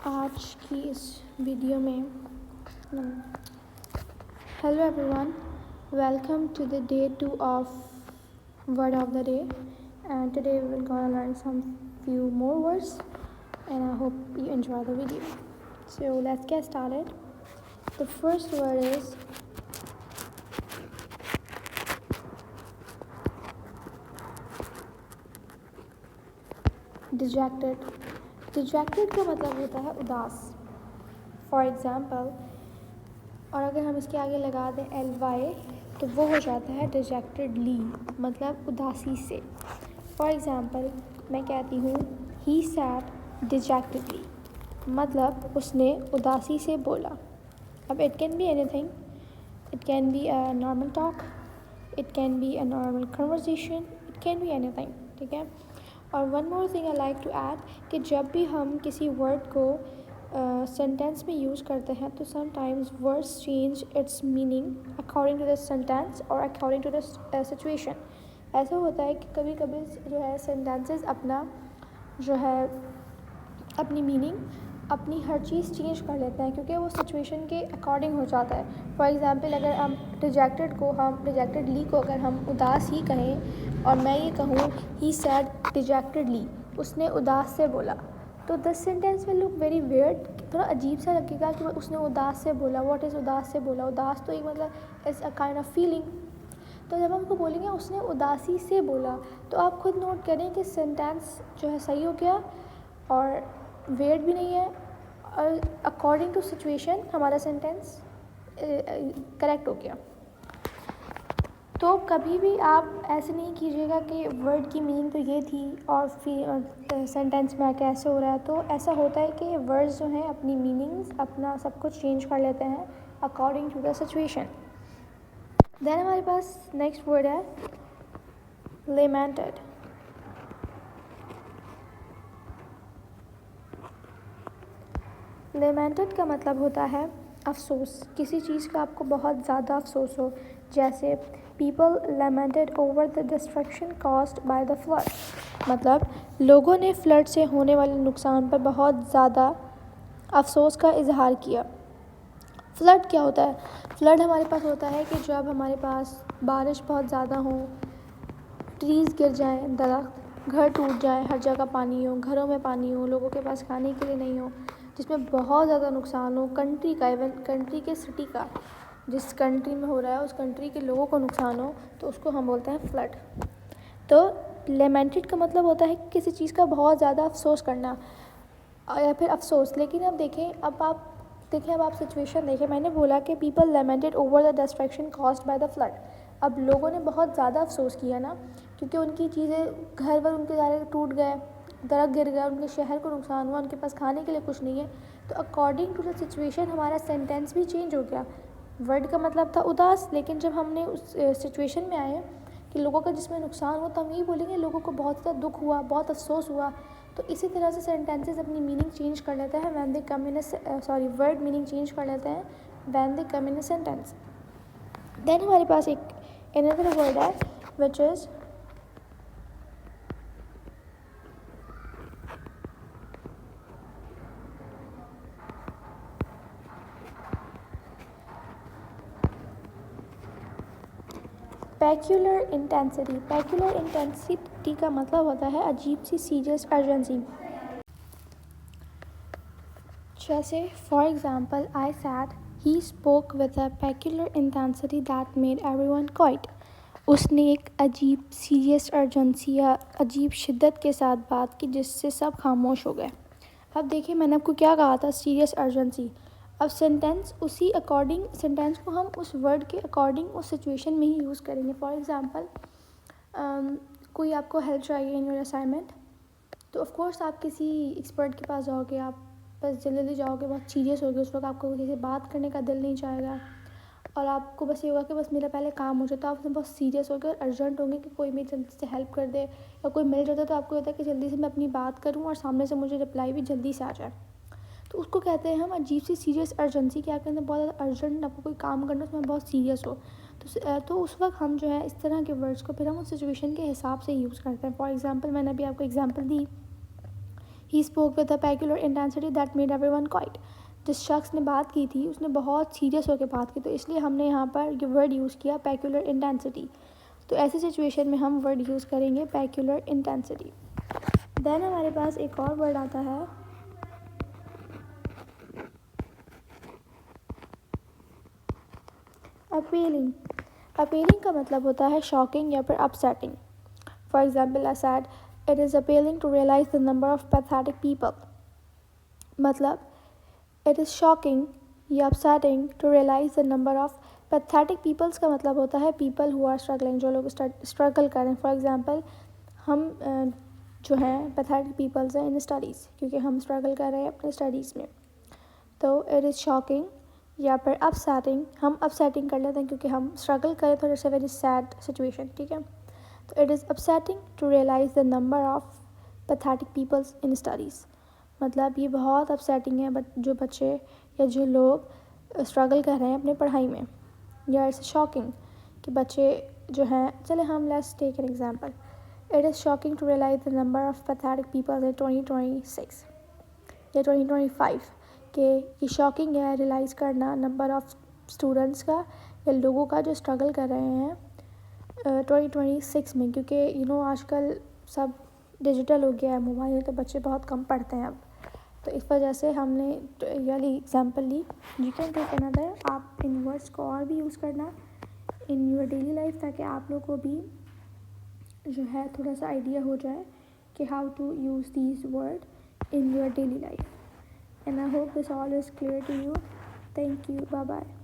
आज की इस वीडियो में hello everyone, welcome to the day 2 of word of the day and today we will gonna learn some few more words and I hope you enjoy the video. So let's get started. The first word is dejected. Dejected का मतलब होता है उदास. For example, और अगर हम इसके आगे लगा दें ly तो वो हो जाता है डिजेक्टेडली, मतलब उदासी से. फॉर एग्ज़ाम्पल मैं कहती हूँ ही सैट डिजेक्टेडली, मतलब उसने उदासी से बोला. अब it can be anything, it can be a normal talk, it can be a normal conversation, it can be anything. ठीक है. और one more thing I like to add कि जब भी हम किसी वर्ड को सेंटेंस में यूज़ करते हैं तो sometimes words change its meaning according to the sentence और अकॉर्डिंग टू द सिचुएशन. ऐसा होता है कि कभी कभी जो है सेंटेंसेस अपना जो है अपनी मीनिंग अपनी हर चीज़ चेंज कर लेते हैं क्योंकि वो सिचुएशन के अकॉर्डिंग हो जाता है. फॉर एग्ज़ाम्पल अगर हम डिजेक्टेडली को अगर हम उदास ही कहें और मैं ये कहूँ ही सैड डिजेक्टेडली, उसने उदास से बोला, तो this sentence will look very weird. थोड़ा अजीब सा लगेगा कि उसने उदास से बोला. व्हाट इज़ उदास से बोला? उदास तो एक मतलब is a kind of feeling. तो जब हम उसको बोलेंगे उसने उदासी से बोला, तो आप खुद नोट करें कि सेंटेंस जो है सही हो गया और वियर्ड भी नहीं है और अकॉर्डिंग टू सिचुएशन हमारा सेंटेंस करेक्ट हो गया. तो कभी भी आप ऐसे नहीं कीजिएगा कि वर्ड की मीनिंग तो ये थी और फिर सेंटेंस में आके ऐसे हो रहा है. तो ऐसा होता है कि वर्ड्स जो हैं अपनी मीनिंग्स अपना सब कुछ चेंज कर लेते हैं according to the situation. Then हमारे पास नेक्स्ट वर्ड है लेमेंटेड. लेमेंटेड का मतलब होता है अफसोस. किसी चीज़ का आपको बहुत ज़्यादा अफसोस हो, जैसे people lamented over the destruction caused by the flood, मतलब लोगों ने फ्लड से होने वाले नुकसान पर बहुत ज़्यादा अफसोस का इजहार किया. फ्लड क्या होता है? फ्लड हमारे पास होता है कि जब हमारे पास बारिश बहुत ज़्यादा हो, ट्रीज़ गिर जाएं, दरख्त, घर टूट जाए, हर जगह पानी हो, घरों में पानी हो, लोगों के पास खाने के लिए नहीं हो, जिसमें बहुत ज़्यादा नुकसान हो कंट्री का, इवन कंट्री के सिटी का, जिस कंट्री में हो रहा है उस कंट्री के लोगों को नुकसान हो, तो उसको हम बोलते हैं फ्लड. तो लेमेंटेड का मतलब होता है कि किसी चीज़ का बहुत ज़्यादा अफसोस करना या फिर अफसोस. लेकिन अब आप सिचुएशन देखें. मैंने बोला कि people lamented over the destruction caused by the flood. अब लोगों ने बहुत ज़्यादा अफसोस किया ना, क्योंकि उनकी चीज़ें घर वर उनके सारे टूट गए, दरख्त गिर गया, उनके शहर को नुकसान हुआ, उनके पास खाने के लिए कुछ नहीं है. तो अकॉर्डिंग टू द सिचुएशन हमारा सेंटेंस भी चेंज हो गया. वर्ड का मतलब था उदास, लेकिन जब हमने उस सिचुएशन में आए कि लोगों का जिसमें नुकसान हुआ, तो हम यही बोलेंगे लोगों को बहुत ज़्यादा दुख हुआ, बहुत अफसोस हुआ. तो इसी तरह से सेंटेंसेस अपनी मीनिंग चेंज कर लेते हैं when they come in word meaning change कर लेते हैं when they come in a sentence. Then हमारे पास एक another word है which is peculiar intensity. Peculiar intensity का मतलब होता है अजीब सी सीरियस अर्जेंसी. जैसे for example I said he spoke with a peculiar intensity that made everyone quiet. उसने एक अजीब सीरियस अर्जेंसी या अजीब शिद्दत के साथ बात की जिससे सब खामोश हो गए. अब देखिए मैंने आपको क्या कहा था, सीरियस अर्जेंसी. अब सेंटेंस उसी अकॉर्डिंग, सेंटेंस को हम उस वर्ड के अकॉर्डिंग उस सिचुएशन में ही यूज़ करेंगे. फॉर एग्ज़ाम्पल कोई आपको हेल्प चाहिए इन योर असाइनमेंट, तो ऑफ कोर्स आप किसी एक्सपर्ट के पास जाओगे, आप बस जल्दी जाओगे, बहुत सीरियस होगे उस वक्त, आपको किसी से बात करने का दिल नहीं चाहेगा और आपको बस ये होगा कि बस मेरा पहले काम हो जाए. तो आप उसमें बहुत सीरियस होगे और अर्जेंट होंगे कि कोई मेरी जल्दी से हेल्प कर दे, या कोई मिल जाता है तो आपको होता है कि जल्दी से मैं अपनी बात करूं और सामने से मुझे रिप्लाई भी जल्दी से आ जाए. तो उसको कहते हैं हम अजीब सी सीरियस अर्जेंसी, कि आपके अंदर बहुत ज़्यादा अर्जेंट, आपको कोई काम करना उसमें बहुत सीरियस हो. तो उस वक्त हम जो है इस तरह के वर्ड्स को फिर हम उस सिचुएशन के हिसाब से यूज़ करते हैं. फॉर एग्ज़ाम्पल मैंने अभी आपको example the he spoke with a peculiar intensity that made everyone quite. जिस शख्स ने बात की थी उसने बहुत सीरियस होकर बात की, तो इसलिए हमने यहाँ पर ये वर्ड यूज़ किया पेक्यूलर इंटेंसिटी। तो ऐसी सिचुएशन में हम वर्ड यूज़ करेंगे पेक्यूलर इंटेंसिटी। देन हमारे पास एक और वर्ड आता है अपीलिंग। अपीलिंग का मतलब होता है शॉकिंग या फिर upsetting. For example I said it is appalling to realise the number of pathetic people. मतलब इट इज़ शॉकिंग या upsetting to realise the number of pathetic peoples का मतलब होता है पीपल हु आर स्ट्रगलिंग, जो लोग स्ट्रगल कर रहे हैं। फॉर एग्जाम्पल हम जो हैं पैथेटिक पीपल्स हैं इन स्टडीज़, क्योंकि हम स्ट्रगल कर रहे हैं अपने स्टडीज़ में। तो इट इज़ शॉकिंग या फिर अपसेटिंग, हम अपसेटिंग कर लेते हैं क्योंकि हम स्ट्रगल करें तो it's a very sad situation, ठीक है। तो it is upsetting to realise the number of pathetic peoples in studies. मतलब ये बहुत अपसेटिंग है बट जो बच्चे या जो लोग स्ट्रगल कर रहे हैं अपने पढ़ाई में, या इट्स शॉकिंग कि बच्चे जो हैं, चले हम let's take an example, it is shocking to realise the number of pathetic peoples in 2026 या 2025 कि ये शॉकिंग है रियलाइज़ करना नंबर ऑफ़ स्टूडेंट्स का या लोगों का जो स्ट्रगल कर रहे हैं 2026 में, क्योंकि आजकल सब डिजिटल हो गया है मोबाइल, तो बच्चे बहुत कम पढ़ते हैं अब। तो इस वजह से हमने ये वाली एग्जांपल ली। यू कैन टेक अनदर, आप इन वर्ड्स को और भी यूज़ करना इन योर डेली लाइफ, ताकि आप लोग को भी जो है थोड़ा सा आइडिया हो जाए कि how to use these word in your daily life. And I hope this all is clear to you. Thank you. Bye bye.